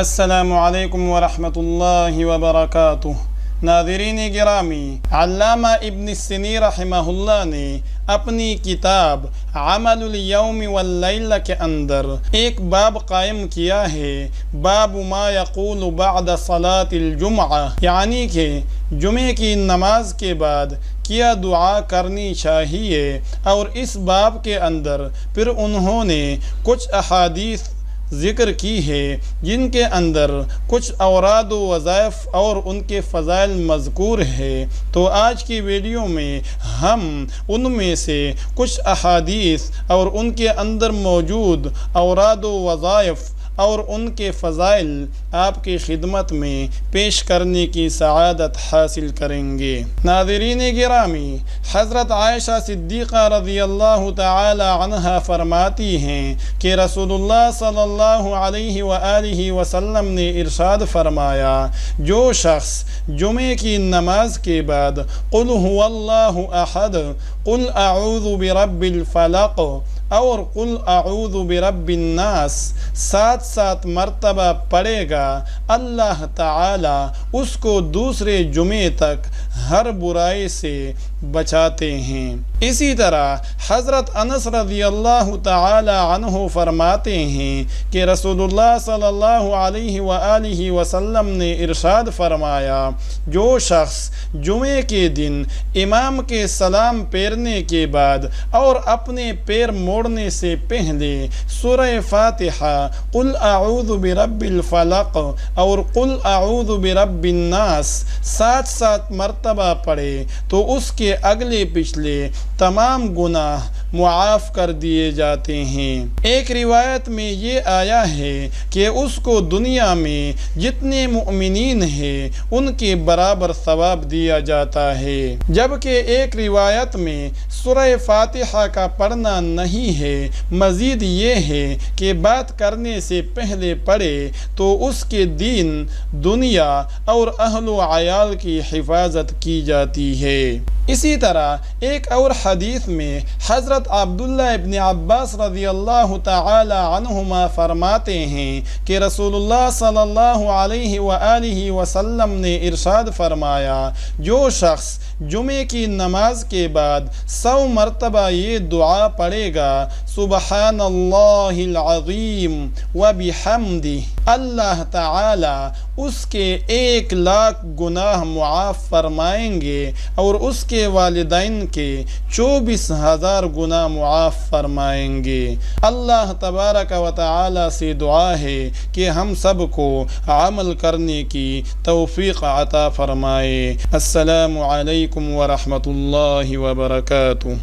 السلام علیکم ورحمۃ اللہ وبرکاتہ۔ ناظرین گرامی، علامہ ابن سینی رحمہ اللہ نے اپنی کتاب عمل الیوم واللیلہ کے اندر ایک باب قائم کیا ہے، باب ما یقول بعد صلاۃ الجمعہ، یعنی کہ جمعے کی نماز کے بعد کیا دعا کرنی چاہیے، اور اس باب کے اندر پھر انہوں نے کچھ احادیث ذکر کی ہے جن کے اندر کچھ اوراد و وظائف اور ان کے فضائل مذکور ہے۔ تو آج کی ویڈیو میں ہم ان میں سے کچھ احادیث اور ان کے اندر موجود اوراد و وظائف اور ان کے فضائل آپ کی خدمت میں پیش کرنے کی سعادت حاصل کریں گے۔ ناظرین گرامی، حضرت عائشہ صدیقہ رضی اللہ تعالی عنہا فرماتی ہیں کہ رسول اللہ صلی اللہ علیہ وآلہ وسلم نے ارشاد فرمایا، جو شخص جمعے کی نماز کے بعد قل هو اللہ احد، قل اعوذ برب الفلق اور قل اعوذ برب الناس 7 مرتبہ پڑھے گا، اللہ تعالی اس کو دوسرے جمعے تک ہر برائی سے بچاتے ہیں۔ اسی طرح حضرت انس رضی اللہ تعالی عنہ فرماتے ہیں کہ رسول اللہ صلی اللہ علیہ وآلہ وسلم نے ارشاد فرمایا، جو شخص جمعے کے دن امام کے سلام پھیرنے کے بعد اور اپنے پیر موڑنے سے پہلے سورہ فاتحہ، قل اعوذ برب الفلق اور قل اعوذ برب الناس 7 مرتبہ پڑھے تو اس کے اگلے پچھلے تمام گناہ معاف کر دیے جاتے ہیں۔ ایک روایت میں یہ آیا ہے کہ اس کو دنیا میں جتنے مؤمنین ہیں ان کے برابر ثواب دیا جاتا ہے، جبکہ ایک روایت میں سورہ فاتحہ کا پڑھنا نہیں ہے، مزید یہ ہے کہ بات کرنے سے پہلے پڑھے تو اس کے دین، دنیا اور اہل و عیال کی حفاظت کی جاتی ہے۔ اسی طرح ایک اور حدیث میں حضرت عبداللہ ابن عباس رضی اللہ تعالی عنہما فرماتے ہیں کہ رسول اللہ صلی اللہ علیہ وآلہ وسلم نے ارشاد فرمایا، جو شخص جمعے کی نماز کے بعد 100 مرتبہ یہ دعا پڑھے گا، سبحان اللہ العظیم وبحمدہ، اللہ تعالی اس کے 1,00,000 گناہ معاف فرمائیں گے اور اس کے والدین کے 24,000 گناہ معاف فرمائیں گے۔ اللہ تبارک و تعالی سے دعا ہے کہ ہم سب کو عمل کرنے کی توفیق عطا فرمائے۔ السلام علیکم ورحمۃ اللہ وبرکاتہ۔